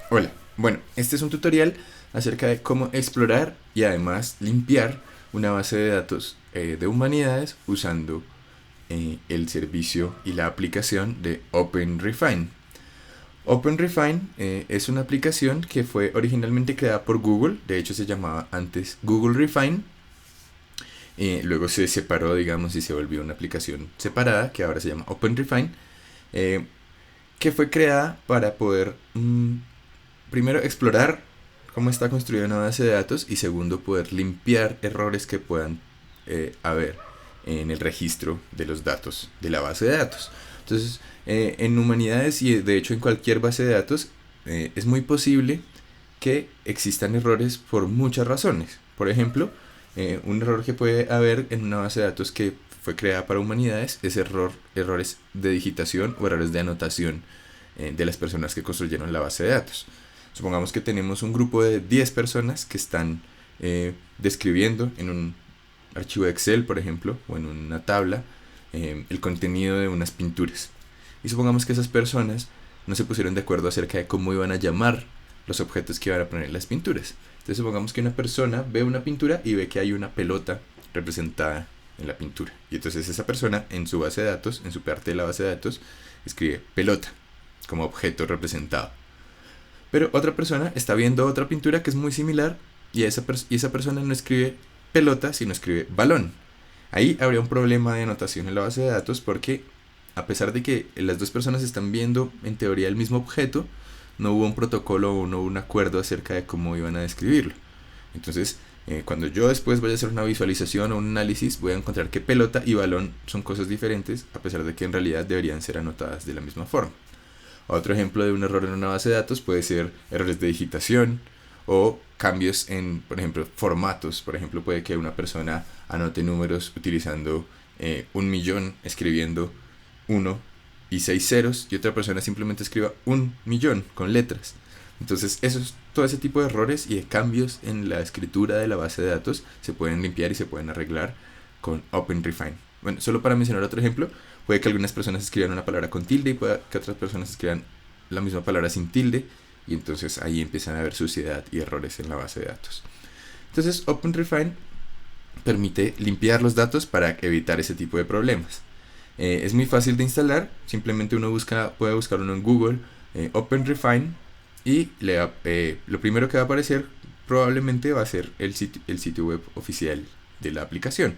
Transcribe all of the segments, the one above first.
Hola, bueno, este es un tutorial acerca de cómo explorar y además limpiar una base de datos de humanidades usando el servicio y la aplicación de OpenRefine. OpenRefine es una aplicación que fue originalmente creada por Google, de hecho se llamaba antes Google Refine, luego se separó, digamos, y se volvió una aplicación separada que ahora se llama OpenRefine, eh, que fue creada para poder primero explorar cómo está construida una base de datos y segundo poder limpiar errores que puedan haber en el registro de los datos de la base de datos. Entonces, en humanidades y de hecho en cualquier base de datos es muy posible que existan errores por muchas razones. Por ejemplo, un error que puede haber en una base de datos que fue creada para humanidades es errores de digitación o errores de anotación de las personas que construyeron la base de datos. Supongamos que tenemos un grupo de 10 personas que están describiendo en un archivo de Excel, por ejemplo, o en una tabla, el contenido de unas pinturas. Y supongamos que esas personas no se pusieron de acuerdo acerca de cómo iban a llamar los objetos que iban a poner en las pinturas. Entonces supongamos que una persona ve una pintura y ve que hay una pelota representada en la pintura. Y entonces esa persona en su base de datos, en su parte de la base de datos, escribe pelota como objeto representado. Pero otra persona está viendo otra pintura que es muy similar y esa persona no escribe pelota, sino escribe balón. Ahí habría un problema de anotación en la base de datos porque a pesar de que las dos personas están viendo en teoría el mismo objeto, no hubo un protocolo o no hubo un acuerdo acerca de cómo iban a describirlo. Entonces, cuando yo después vaya a hacer una visualización o un análisis, voy a encontrar que pelota y balón son cosas diferentes, a pesar de que en realidad deberían ser anotadas de la misma forma. Otro ejemplo de un error en una base de datos puede ser errores de digitación o cambios en, por ejemplo, formatos. Por ejemplo, puede que una persona anote números utilizando 1.000.000, escribiendo 1 y 6 ceros, y otra persona simplemente escriba 1.000.000 con letras. Entonces, todo ese tipo de errores y de cambios en la escritura de la base de datos se pueden limpiar y se pueden arreglar con OpenRefine. Bueno, solo para mencionar otro ejemplo, puede que algunas personas escriban una palabra con tilde y puede que otras personas escriban la misma palabra sin tilde, y entonces ahí empiezan a haber suciedad y errores en la base de datos. Entonces OpenRefine permite limpiar los datos para evitar ese tipo de problemas. Es muy fácil de instalar, simplemente puede buscar uno en Google, OpenRefine, y lo primero que va a aparecer probablemente va a ser el sitio web oficial de la aplicación.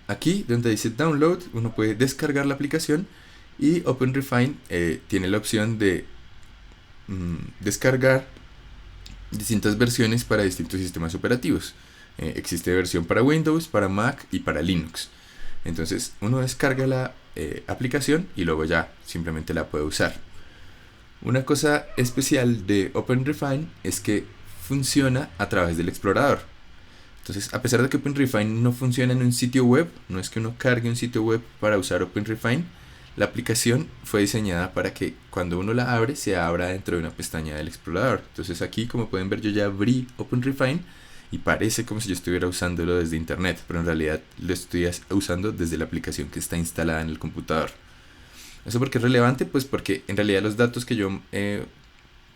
Aquí donde dice download, uno puede descargar la aplicación y OpenRefine tiene la opción de descargar distintas versiones para distintos sistemas operativos. Existe versión para Windows, para Mac y para Linux. Entonces uno descarga la aplicación y luego ya simplemente la puede usar. Una cosa especial de OpenRefine es que funciona a través del explorador. Entonces, a pesar de que OpenRefine no funciona en un sitio web, no es que uno cargue un sitio web para usar OpenRefine, la aplicación fue diseñada para que cuando uno la abre, se abra dentro de una pestaña del explorador. Entonces aquí, como pueden ver, yo ya abrí OpenRefine y parece como si yo estuviera usándolo desde internet, pero en realidad lo estoy usando desde la aplicación que está instalada en el computador. ¿Eso por qué es relevante? Pues porque en realidad los datos que yo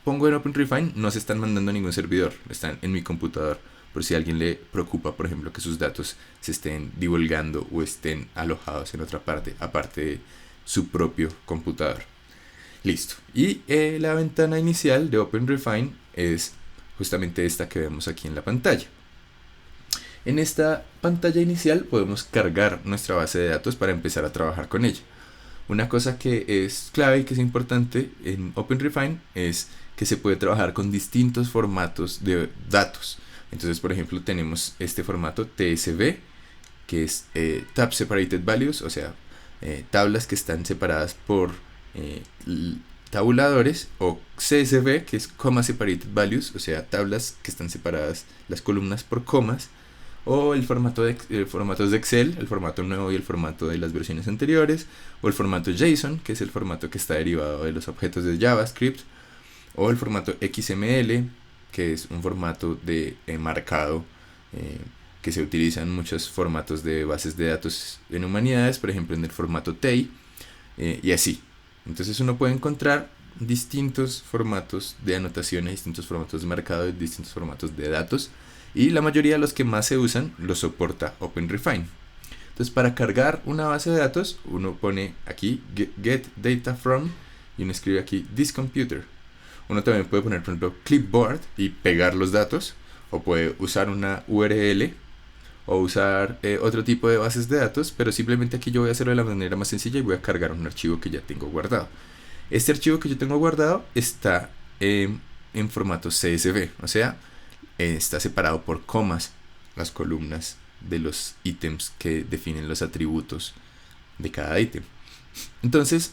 pongo en OpenRefine no se están mandando a ningún servidor, están en mi computador. Por si a alguien le preocupa, por ejemplo, que sus datos se estén divulgando o estén alojados en otra parte, aparte de su propio computador. Listo. Y la ventana inicial de OpenRefine es justamente esta que vemos aquí en la pantalla. En esta pantalla inicial podemos cargar nuestra base de datos para empezar a trabajar con ella. Una cosa que es clave y que es importante en OpenRefine es que se puede trabajar con distintos formatos de datos. Entonces, por ejemplo, tenemos este formato TSV, que es Tab Separated Values, o sea, tablas que están separadas por eh, tabuladores, o CSV, que es Comma Separated Values, o sea, tablas que están separadas las columnas por comas, o el formato de formatos de Excel, el formato nuevo y el formato de las versiones anteriores, o el formato JSON, que es el formato que está derivado de los objetos de JavaScript, o el formato XML, que es un formato de marcado que se utiliza en muchos formatos de bases de datos en humanidades, por ejemplo en el formato TEI, y así. Entonces uno puede encontrar distintos formatos de anotaciones, distintos formatos de marcado, distintos formatos de datos, y la mayoría de los que más se usan los soporta OpenRefine. Entonces, para cargar una base de datos, uno pone aquí get data from y uno escribe aquí this computer. Uno también puede poner, por ejemplo, clipboard y pegar los datos, o puede usar una URL o usar otro tipo de bases de datos, pero simplemente aquí yo voy a hacerlo de la manera más sencilla y voy a cargar un archivo que ya tengo guardado. Este archivo que yo tengo guardado está en formato CSV, o sea, está separado por comas las columnas de los ítems que definen los atributos de cada ítem. Entonces,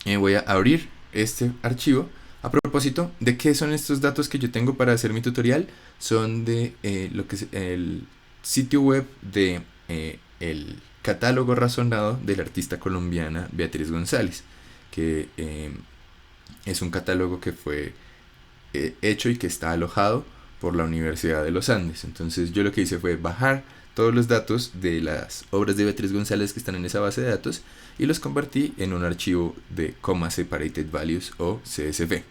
voy a abrir este archivo. A propósito, ¿de qué son estos datos que yo tengo para hacer mi tutorial? Son de lo que es el sitio web de el catálogo razonado de la artista colombiana Beatriz González, que es un catálogo que fue hecho y que está alojado por la Universidad de los Andes. Entonces yo lo que hice fue bajar todos los datos de las obras de Beatriz González que están en esa base de datos y los convertí en un archivo de comma separated values o CSV.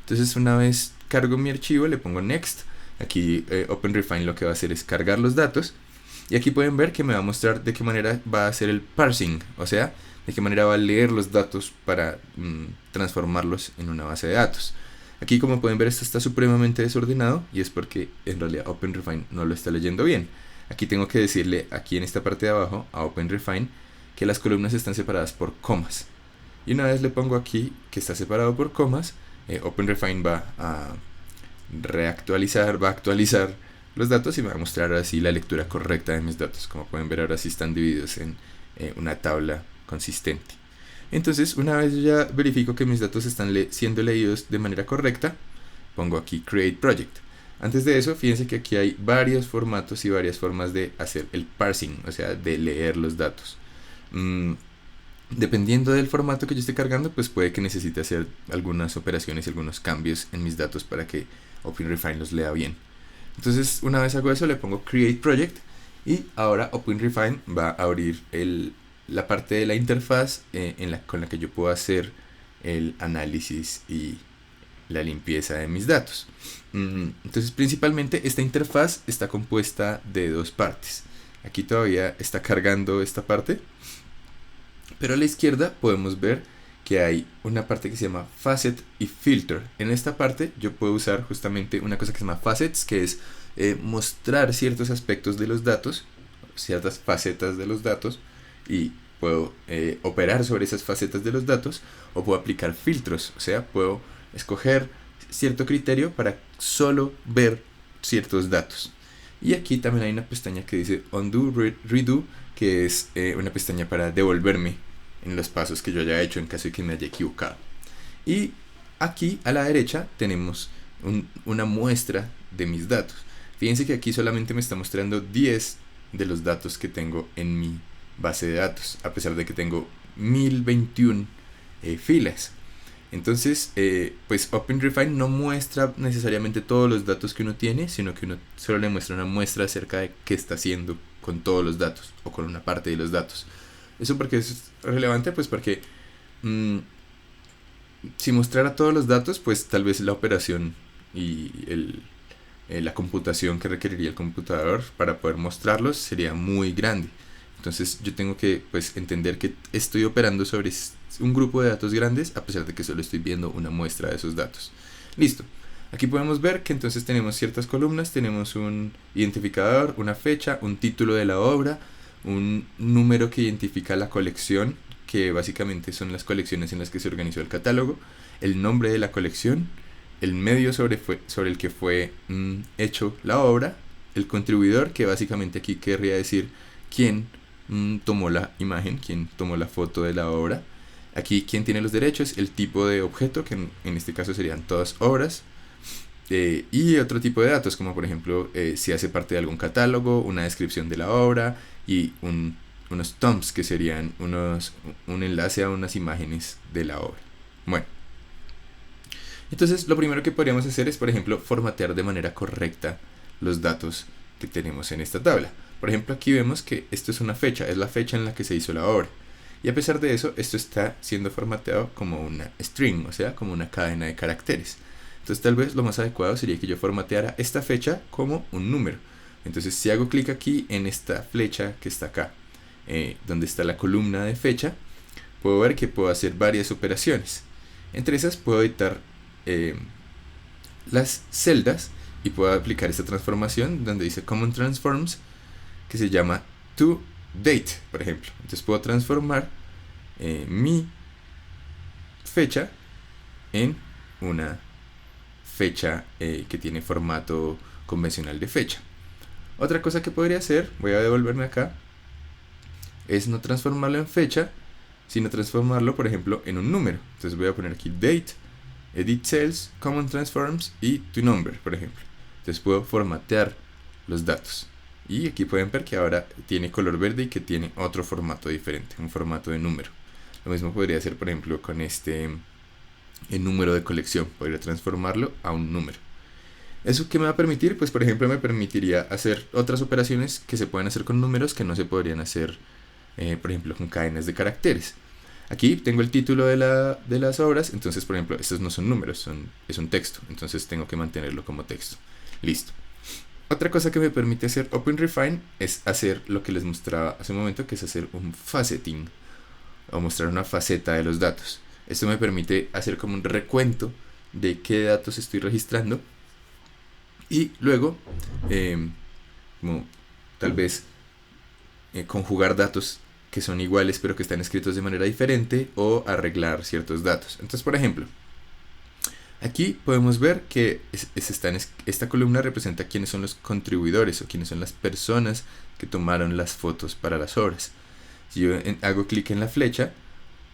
Entonces, una vez cargo mi archivo, le pongo next. Aquí OpenRefine lo que va a hacer es cargar los datos, y aquí pueden ver que me va a mostrar de qué manera va a hacer el parsing, o sea, de qué manera va a leer los datos para transformarlos en una base de datos. Aquí, como pueden ver, esto está supremamente desordenado, y es porque en realidad OpenRefine no lo está leyendo bien. Aquí tengo que decirle, aquí en esta parte de abajo, a OpenRefine, que las columnas están separadas por comas. Y una vez le pongo aquí que está separado por comas, OpenRefine va a reactualizar, va a actualizar los datos y me va a mostrar ahora sí la lectura correcta de mis datos. Como pueden ver, ahora sí están divididos en una tabla consistente. Entonces, una vez yo ya verifico que mis datos están siendo leídos de manera correcta, pongo aquí Create Project. Antes de eso, fíjense que aquí hay varios formatos y varias formas de hacer el parsing, o sea, de leer los datos. Dependiendo del formato que yo esté cargando, pues puede que necesite hacer algunas operaciones y algunos cambios en mis datos para que OpenRefine los lea bien. Entonces, una vez hago eso, le pongo Create Project, y ahora OpenRefine va a abrir la parte de la interfaz con la que yo puedo hacer el análisis y la limpieza de mis datos. Entonces, principalmente esta interfaz está compuesta de dos partes. Aquí todavía está cargando esta parte, pero a la izquierda podemos ver que hay una parte que se llama Facet y Filter. En esta parte yo puedo usar justamente una cosa que se llama Facets, que es mostrar ciertos aspectos de los datos, ciertas facetas de los datos, y puedo operar sobre esas facetas de los datos, o puedo aplicar filtros, o sea, puedo escoger cierto criterio para solo ver ciertos datos. Y aquí también hay una pestaña que dice Undo, Redo, que es una pestaña para devolverme en los pasos que yo haya hecho en caso de que me haya equivocado. Y aquí a la derecha tenemos una muestra de mis datos. Fíjense que aquí solamente me está mostrando 10 de los datos que tengo en mi base de datos, a pesar de que tengo 1021 filas. Entonces, pues OpenRefine no muestra necesariamente todos los datos que uno tiene, sino que uno solo le muestra una muestra acerca de qué está haciendo con todos los datos o con una parte de los datos. Eso porque es relevante, pues porque si mostrara todos los datos, pues tal vez la operación y la computación que requeriría el computador para poder mostrarlos sería muy grande. Entonces yo tengo que pues entender que estoy operando sobre un grupo de datos grandes, a pesar de que solo estoy viendo una muestra de esos datos. Listo. Aquí podemos ver que entonces tenemos ciertas columnas, tenemos un identificador, una fecha, un título de la obra, un número que identifica la colección, que básicamente son las colecciones en las que se organizó el catálogo, el nombre de la colección, el medio sobre el que fue hecho la obra, el contribuidor, que básicamente aquí querría decir quién tomó la imagen, quién tomó la foto de la obra, aquí quién tiene los derechos, el tipo de objeto, que en este caso serían todas obras, y otro tipo de datos, como por ejemplo si hace parte de algún catálogo, una descripción de la obra y unos thumbs, que serían un enlace a unas imágenes de la obra. Bueno, entonces lo primero que podríamos hacer es, por ejemplo, formatear de manera correcta los datos que tenemos en esta tabla. Por ejemplo, aquí vemos que esto es una fecha, es la fecha en la que se hizo la obra. Y a pesar de eso, esto está siendo formateado como una string, o sea, como una cadena de caracteres. Entonces tal vez lo más adecuado sería que yo formateara esta fecha como un número. Entonces si hago clic aquí en esta flecha que está acá, donde está la columna de fecha, puedo ver que puedo hacer varias operaciones. Entre esas puedo editar las celdas y puedo aplicar esta transformación donde dice Common Transforms, que se llama toDate, por ejemplo. Entonces puedo transformar mi fecha en una fecha que tiene formato convencional de fecha. Otra cosa que podría hacer, voy a devolverme acá, es no transformarlo en fecha, sino transformarlo, por ejemplo, en un número. Entonces voy a poner aquí date, edit cells, common transforms y toNumber, por ejemplo. Entonces puedo formatear los datos. Y aquí pueden ver que ahora tiene color verde y que tiene otro formato diferente, un formato de número. Lo mismo podría hacer, por ejemplo, con el número de colección. Podría transformarlo a un número. ¿Eso qué me va a permitir? Pues por ejemplo me permitiría hacer otras operaciones que se pueden hacer con números que no se podrían hacer, por ejemplo, con cadenas de caracteres. Aquí tengo el título de las obras, entonces por ejemplo estos no son números, es un texto, entonces tengo que mantenerlo como texto. Listo. Otra cosa que me permite hacer OpenRefine es hacer lo que les mostraba hace un momento, que es hacer un faceting, o mostrar una faceta de los datos. Esto me permite hacer como un recuento de qué datos estoy registrando y luego, como tal vez conjugar datos que son iguales pero que están escritos de manera diferente o arreglar ciertos datos. Entonces, por ejemplo, aquí podemos ver que esta columna representa quiénes son los contribuidores o quiénes son las personas que tomaron las fotos para las obras. Si yo hago clic en la flecha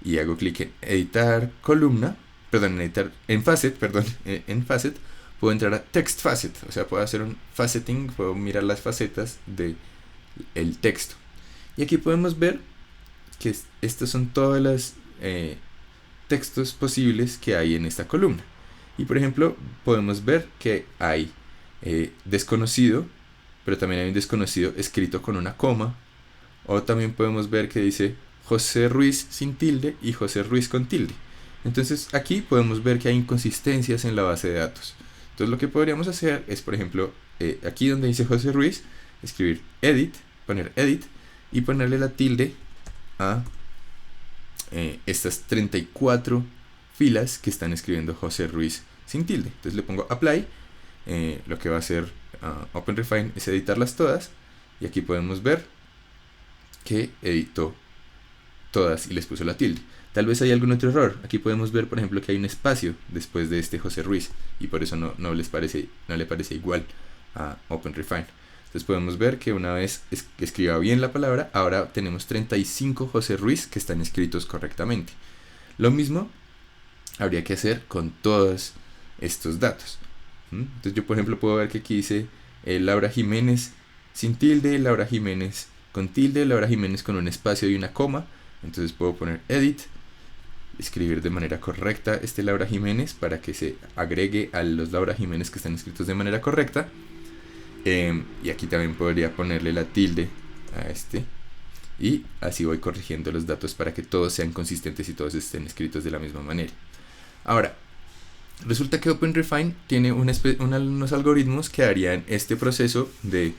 y hago clic en editar columna, en facet, puedo entrar a text facet, o sea, puedo hacer un faceting, puedo mirar las facetas del texto. Y aquí podemos ver que estos son todos los textos posibles que hay en esta columna. Y por ejemplo, podemos ver que hay desconocido, pero también hay un desconocido escrito con una coma. O también podemos ver que dice José Ruiz sin tilde y José Ruiz con tilde. Entonces aquí podemos ver que hay inconsistencias en la base de datos. Entonces lo que podríamos hacer es, por ejemplo, aquí donde dice José Ruiz, escribir edit, poner edit y ponerle la tilde a estas 34 filas que están escribiendo José Ruiz sin tilde. Entonces le pongo apply, lo que va a hacer OpenRefine es editarlas todas y aquí podemos ver que editó todas y les puso la tilde. Tal vez hay algún otro error. Aquí podemos ver, por ejemplo, que hay un espacio después de este José Ruiz y por eso no le parece igual a OpenRefine. Entonces podemos ver que una vez escriba bien la palabra, ahora tenemos 35 José Ruiz que están escritos correctamente. Lo mismo habría que hacer con todos estos datos. Entonces yo, por ejemplo, puedo ver que aquí dice Laura Jiménez sin tilde, Laura Jiménez con tilde, Laura Jiménez con un espacio y una coma. Entonces puedo poner edit, escribir de manera correcta Laura Jiménez para que se agregue a los Laura Jiménez que están escritos de manera correcta. Y aquí también podría ponerle la tilde a y así voy corrigiendo los datos para que todos sean consistentes y todos estén escritos de la misma manera. Ahora, resulta que OpenRefine tiene unos algoritmos que harían este proceso de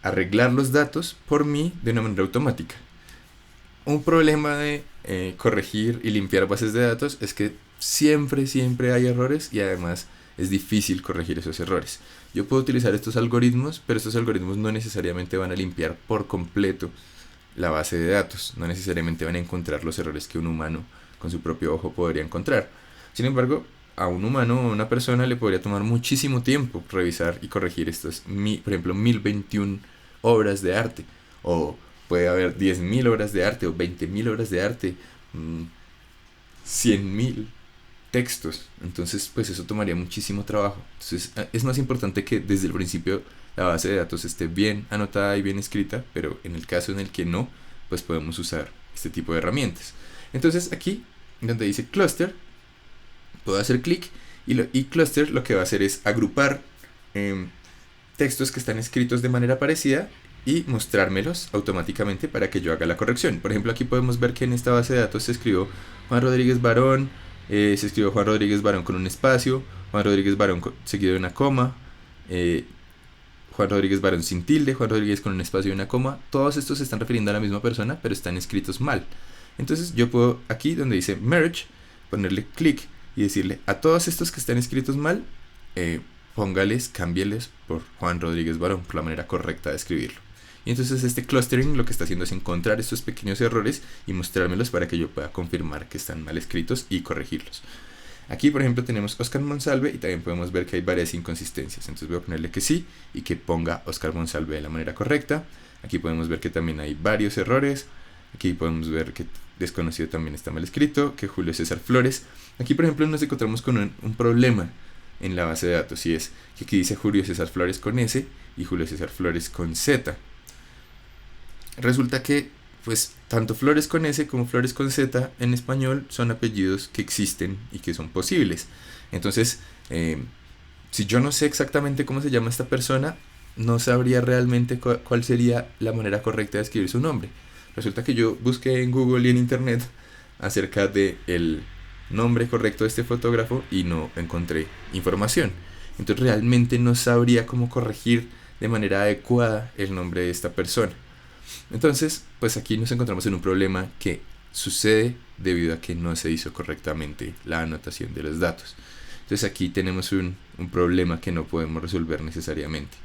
arreglar los datos por mí de una manera automática. Un problema de corregir y limpiar bases de datos es que siempre hay errores y además es difícil corregir esos errores. Yo puedo utilizar estos algoritmos, pero estos algoritmos no necesariamente van a limpiar por completo la base de datos, no necesariamente van a encontrar los errores que un humano con su propio ojo podría encontrar. Sin embargo, a un humano o a una persona le podría tomar muchísimo tiempo revisar y corregir estas, por ejemplo, 1021 obras de arte, o puede haber 10.000 obras de arte o 20.000 obras de arte, 100.000 textos. Entonces pues eso tomaría muchísimo trabajo. Entonces es más importante que desde el principio la base de datos esté bien anotada y bien escrita, pero en el caso en el que no, pues podemos usar este tipo de herramientas. Entonces aquí donde dice cluster puedo hacer clic y cluster lo que va a hacer es agrupar textos que están escritos de manera parecida y mostrármelos automáticamente para que yo haga la corrección. Por ejemplo, aquí podemos ver que en esta base de datos se escribió Juan Rodríguez Barón, se escribió Juan Rodríguez Barón con un espacio, Juan Rodríguez Barón seguido de una coma, Juan Rodríguez Barón sin tilde, Juan Rodríguez con un espacio y una coma. Todos estos se están refiriendo a la misma persona, pero están escritos mal. Entonces yo puedo aquí donde dice merge, ponerle clic y decirle a todos estos que están escritos mal, póngales, cámbieles por Juan Rodríguez Barón, por la manera correcta de escribirlo. Y entonces este clustering lo que está haciendo es encontrar estos pequeños errores y mostrármelos para que yo pueda confirmar que están mal escritos y corregirlos. Aquí por ejemplo tenemos Oscar Monsalve y también podemos ver que hay varias inconsistencias. Entonces voy a ponerle que sí y que ponga Oscar Monsalve de la manera correcta. Aquí podemos ver que también hay varios errores. Aquí podemos ver que desconocido también está mal escrito, que Julio César Flores. Aquí por ejemplo nos encontramos con un problema en la base de datos, y es que aquí dice Julio César Flores con S y Julio César Flores con Z. Resulta que pues tanto Flores con S como Flores con Z en español son apellidos que existen y que son posibles. Entonces, si yo no sé exactamente cómo se llama esta persona, no sabría realmente cuál sería la manera correcta de escribir su nombre. Resulta que yo busqué en Google y en Internet acerca del nombre correcto de este fotógrafo y no encontré información. Entonces realmente no sabría cómo corregir de manera adecuada el nombre de esta persona. Entonces, pues aquí nos encontramos en un problema que sucede debido a que no se hizo correctamente la anotación de los datos. Entonces aquí tenemos un problema que no podemos resolver necesariamente.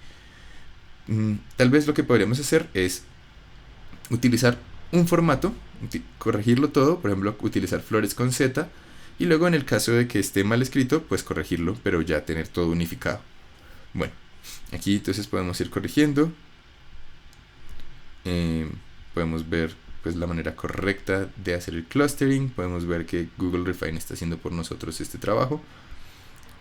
Tal vez lo que podríamos hacer es utilizar un formato, corregirlo todo, por ejemplo, utilizar Flores con Z, y luego en el caso de que esté mal escrito, pues corregirlo, pero ya tener todo unificado. Bueno, aquí entonces podemos ir corrigiendo. Podemos ver pues la manera correcta de hacer el clustering. Podemos ver que Google Refine está haciendo por nosotros este trabajo.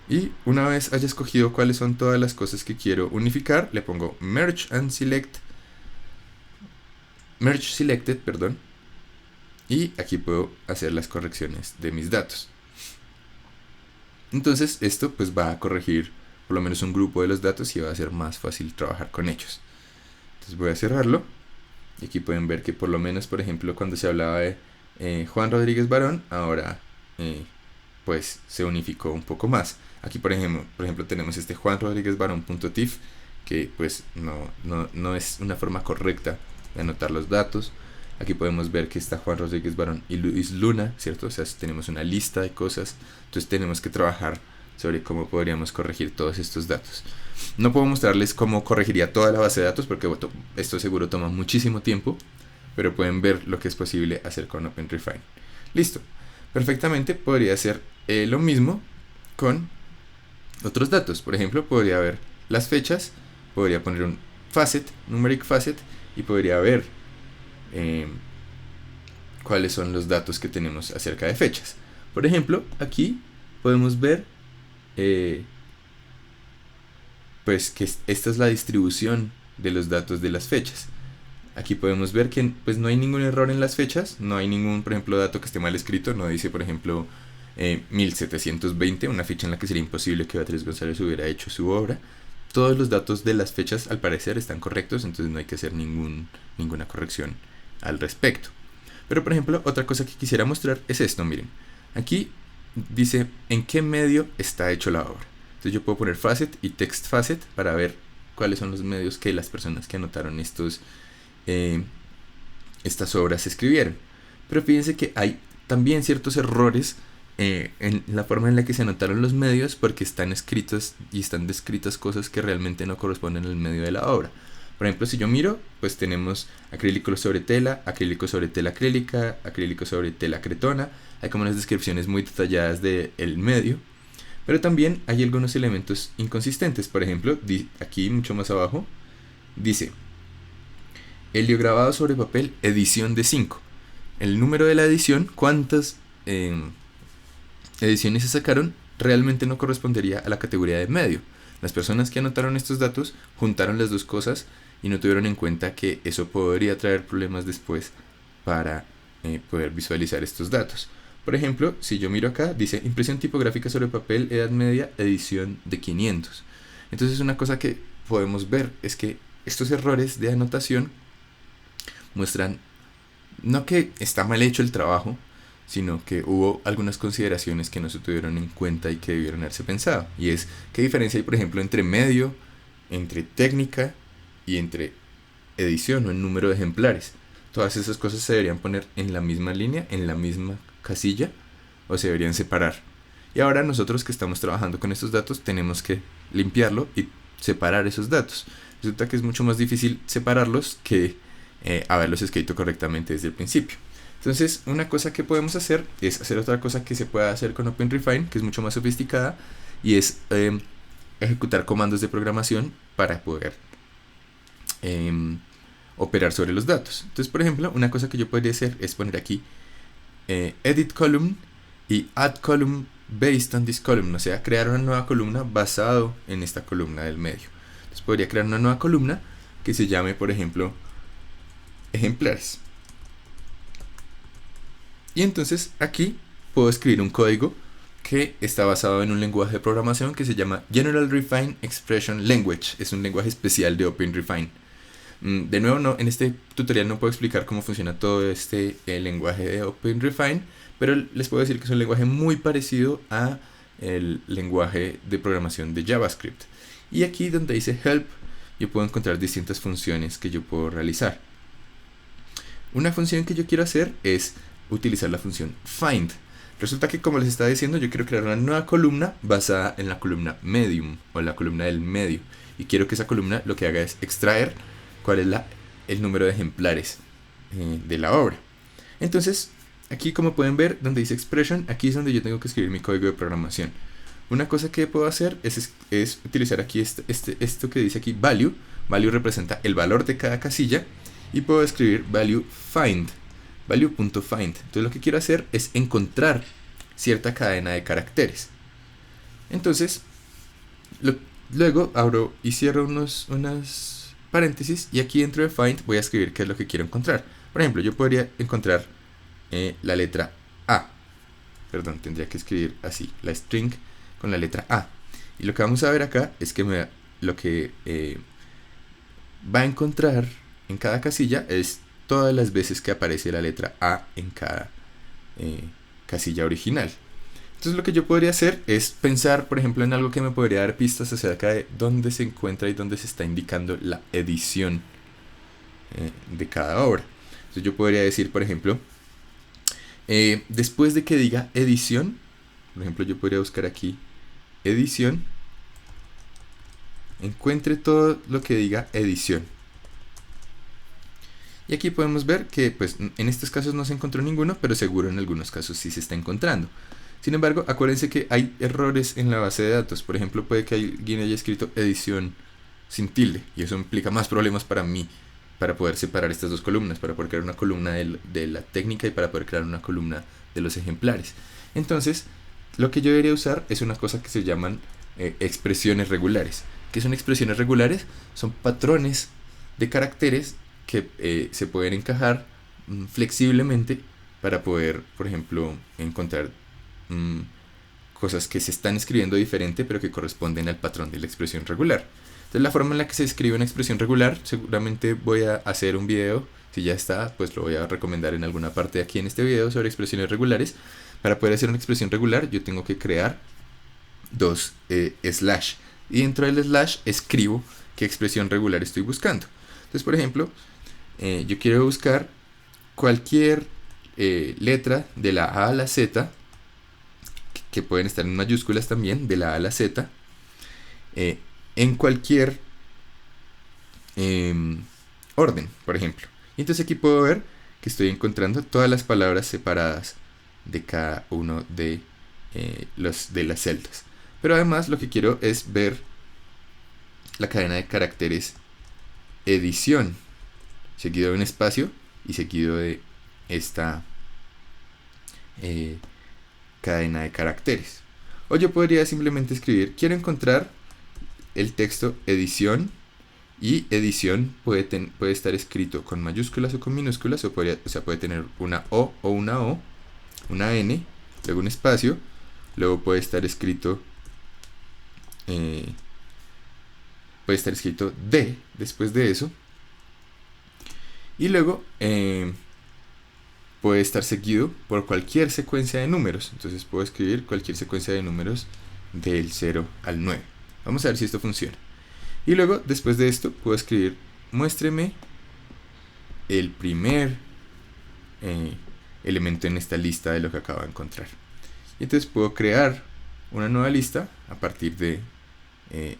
Y una vez haya escogido cuáles son todas las cosas que quiero unificar, le pongo merge selected, perdón. Y aquí puedo hacer las correcciones de mis datos. Entonces esto pues va a corregir por lo menos un grupo de los datos y va a ser más fácil trabajar con ellos. Entonces voy a cerrarlo. Y aquí pueden ver que por lo menos, por ejemplo, cuando se hablaba de Juan Rodríguez Barón, ahora pues se unificó un poco más. Aquí por ejemplo tenemos este Juan Rodríguez Barón.tif, que pues no es una forma correcta de anotar los datos. Aquí podemos ver que está Juan Rodríguez Barón y Luis Luna, ¿cierto? O sea, tenemos una lista de cosas. Entonces tenemos que trabajar sobre cómo podríamos corregir todos estos datos. No puedo mostrarles cómo corregiría toda la base de datos porque esto seguro toma muchísimo tiempo, pero pueden ver lo que es posible hacer con OpenRefine. Listo. Perfectamente podría hacer lo mismo con otros datos. Por ejemplo, podría ver las fechas, podría poner un facet, numeric facet, y podría ver cuáles son los datos que tenemos acerca de fechas. Por ejemplo, aquí podemos ver pues que esta es la distribución de los datos de las fechas. Aquí podemos ver que pues no hay ningún error en las fechas, no hay ningún, por ejemplo, dato que esté mal escrito, no dice, por ejemplo, 1720, una fecha en la que sería imposible que Beatriz González hubiera hecho su obra. Todos los datos de las fechas al parecer están correctos, entonces no hay que hacer ninguna corrección al respecto. Pero por ejemplo, otra cosa que quisiera mostrar es esto, miren. Aquí dice en qué medio está hecho la obra. Entonces yo puedo poner facet y text facet para ver cuáles son los medios que las personas que anotaron estas obras escribieron. Pero fíjense que hay también ciertos errores en la forma en la que se anotaron los medios, porque están escritos y están descritas cosas que realmente no corresponden al medio de la obra. Por ejemplo, si yo miro, pues tenemos acrílico sobre tela acrílica, acrílico sobre tela cretona. Hay como unas descripciones muy detalladas del medio. Pero también hay algunos elementos inconsistentes. Por ejemplo, aquí mucho más abajo, dice heliograbado sobre papel, edición de 5. El número de la edición, cuántas ediciones se sacaron, realmente no correspondería a la categoría de medio. Las personas que anotaron estos datos juntaron las dos cosas y no tuvieron en cuenta que eso podría traer problemas después para poder visualizar estos datos. Por ejemplo, si yo miro acá, dice impresión tipográfica sobre papel, edad media, edición de 500. Entonces una cosa que podemos ver es que estos errores de anotación muestran no que está mal hecho el trabajo, sino que hubo algunas consideraciones que no se tuvieron en cuenta y que debieron haberse pensado. Y es, ¿qué diferencia hay, por ejemplo, entre medio, entre técnica y entre edición o en número de ejemplares? Todas esas cosas se deberían poner en la misma línea, en la misma casilla, o se deberían separar. Y ahora nosotros que estamos trabajando con estos datos tenemos que limpiarlo y separar esos datos. Resulta que es mucho más difícil separarlos que haberlos escrito correctamente desde el principio. Entonces, una cosa que podemos hacer es hacer otra cosa que se puede hacer con OpenRefine, que es mucho más sofisticada, y es ejecutar comandos de programación para poder operar sobre los datos. Entonces, por ejemplo, una cosa que yo podría hacer es poner aquí edit column y add column based on this column, o sea, crear una nueva columna basado en esta columna del medio. Entonces podría crear una nueva columna que se llame, por ejemplo, ejemplares. Y entonces aquí puedo escribir un código que está basado en un lenguaje de programación que se llama General Refine Expression Language. Es un lenguaje especial de OpenRefine. De nuevo, no, en este tutorial no puedo explicar cómo funciona todo este lenguaje de OpenRefine, pero les puedo decir que es un lenguaje muy parecido a el lenguaje de programación de JavaScript. Y aquí donde dice Help, yo puedo encontrar distintas funciones que yo puedo realizar. Una función que yo quiero hacer es utilizar la función find. Resulta que, como les estaba diciendo, yo quiero crear una nueva columna basada en la columna medium o la columna del medio, y quiero que esa columna lo que haga es extraer cuál es el número de ejemplares de la obra. Entonces, aquí, como pueden ver, donde dice expression, aquí es donde yo tengo que escribir mi código de programación. Una cosa que puedo hacer es utilizar aquí esto que dice aquí value. Value representa el valor de cada casilla, y puedo escribir value find, value.find. Entonces lo que quiero hacer es encontrar cierta cadena de caracteres. Entonces luego abro y cierro unas paréntesis, y aquí dentro de find voy a escribir qué es lo que quiero encontrar. Por ejemplo, yo podría encontrar la letra A. Perdón, tendría que escribir así, la string con la letra A. Y lo que vamos a ver acá es que lo que va a encontrar en cada casilla es todas las veces que aparece la letra A en cada casilla original. Entonces lo que yo podría hacer es pensar, por ejemplo, en algo que me podría dar pistas acerca de dónde se encuentra y dónde se está indicando la edición de cada obra. Entonces yo podría decir, por ejemplo, después de que diga edición, por ejemplo, yo podría buscar aquí edición, encuentre todo lo que diga edición. Y aquí podemos ver que pues en estos casos no se encontró ninguno, pero seguro en algunos casos sí se está encontrando. Sin embargo, acuérdense que hay errores en la base de datos. Por ejemplo, puede que alguien haya escrito edición sin tilde, y eso implica más problemas para mí, para poder separar estas dos columnas, para poder crear una columna de la técnica y para poder crear una columna de los ejemplares. Entonces, lo que yo debería usar es una cosa que se llaman expresiones regulares. ¿Qué son expresiones regulares? Son patrones de caracteres que se pueden encajar flexiblemente para poder, por ejemplo, encontrar cosas que se están escribiendo diferente pero que corresponden al patrón de la expresión regular. Entonces, la forma en la que se escribe una expresión regular, seguramente voy a hacer un video, si ya está, pues lo voy a recomendar en alguna parte aquí en este video sobre expresiones regulares. Para poder hacer una expresión regular, yo tengo que crear dos slash, y dentro del slash escribo qué expresión regular estoy buscando. Entonces, por ejemplo, yo quiero buscar cualquier letra de la A a la Z, que pueden estar en mayúsculas también, de la A a la Z, en cualquier orden, por ejemplo. Y entonces aquí puedo ver que estoy encontrando todas las palabras separadas de cada uno de las celdas. Pero además lo que quiero es ver la cadena de caracteres edición, seguido de un espacio y seguido de esta cadena de caracteres. O yo podría simplemente escribir, quiero encontrar el texto edición, y edición puede estar escrito con mayúsculas o con minúsculas, o sea, puede tener una O o una N, luego un espacio, luego puede estar escrito puede estar escrito D después de eso. Y luego puede estar seguido por cualquier secuencia de números. Entonces puedo escribir cualquier secuencia de números del 0 al 9. Vamos a ver si esto funciona. Y luego, después de esto, puedo escribir muéstreme el primer elemento en esta lista de lo que acabo de encontrar. Y entonces puedo crear una nueva lista a partir de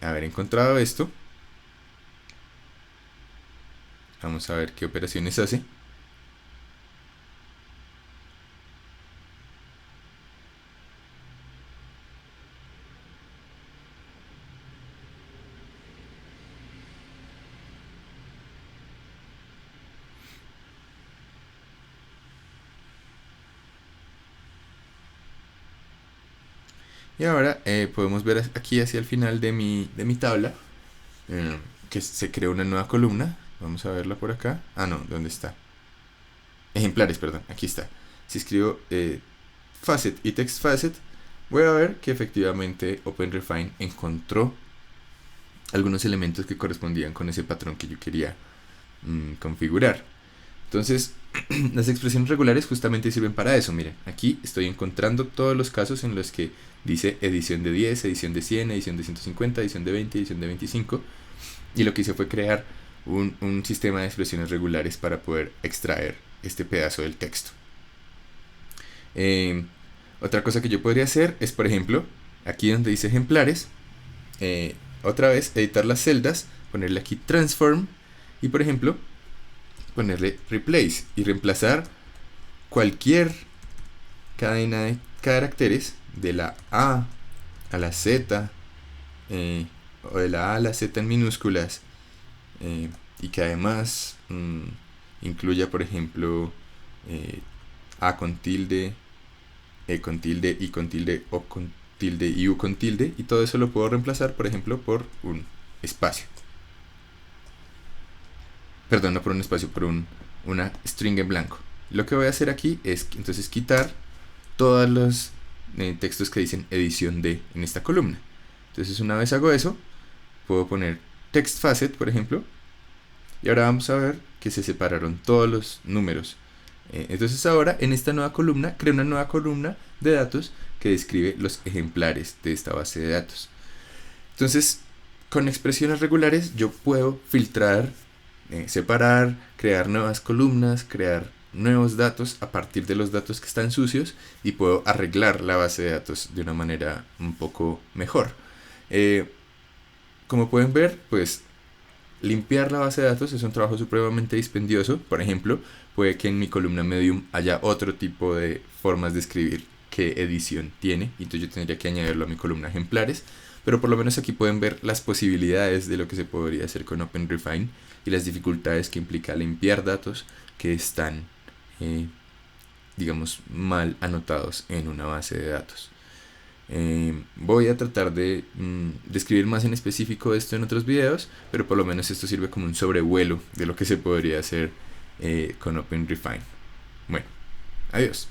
haber encontrado esto. Vamos a ver qué operaciones hace. Y ahora podemos ver aquí hacia el final de mi tabla que se creó una nueva columna. Vamos a verla por acá. Ah, no, ¿dónde está? Ejemplares, perdón, aquí está. Si escribo facet y text facet, voy a ver que efectivamente OpenRefine encontró algunos elementos que correspondían con ese patrón que yo quería configurar. Entonces, las expresiones regulares justamente sirven para eso. Miren, aquí estoy encontrando todos los casos en los que dice edición de 10, edición de 100, edición de 150, edición de 20, edición de 25. Y lo que hice fue crear un sistema de expresiones regulares para poder extraer este pedazo del texto. Otra cosa que yo podría hacer es, por ejemplo, aquí donde dice ejemplares, otra vez editar las celdas, ponerle aquí transform y, por ejemplo, ponerle replace y reemplazar cualquier cadena de caracteres de la A a la Z o de la A a la Z en minúsculas y que además incluya, por ejemplo, A con tilde, E con tilde, I con tilde, O con tilde y U con tilde, y todo eso lo puedo reemplazar, por ejemplo, por un espacio. Perdón, no por un espacio, por una string en blanco. Lo que voy a hacer aquí es entonces quitar todos los textos que dicen edición de en esta columna. Entonces, una vez hago eso, puedo poner text facet, por ejemplo, y ahora vamos a ver que se separaron todos los números. Entonces ahora en esta nueva columna creo una nueva columna de datos que describe los ejemplares de esta base de datos. Entonces, con expresiones regulares yo puedo filtrar, separar, crear nuevas columnas, crear nuevos datos a partir de los datos que están sucios, y puedo arreglar la base de datos de una manera un poco mejor. Como pueden ver, pues limpiar la base de datos es un trabajo supremamente dispendioso. Por ejemplo, puede que en mi columna medium haya otro tipo de formas de escribir que edición tiene, y entonces yo tendría que añadirlo a mi columna ejemplares. Pero por lo menos aquí pueden ver las posibilidades de lo que se podría hacer con OpenRefine y las dificultades que implica limpiar datos que están, digamos, mal anotados en una base de datos. Voy a tratar de describir más en específico esto en otros videos, pero por lo menos esto sirve como un sobrevuelo de lo que se podría hacer con OpenRefine. Bueno, adiós.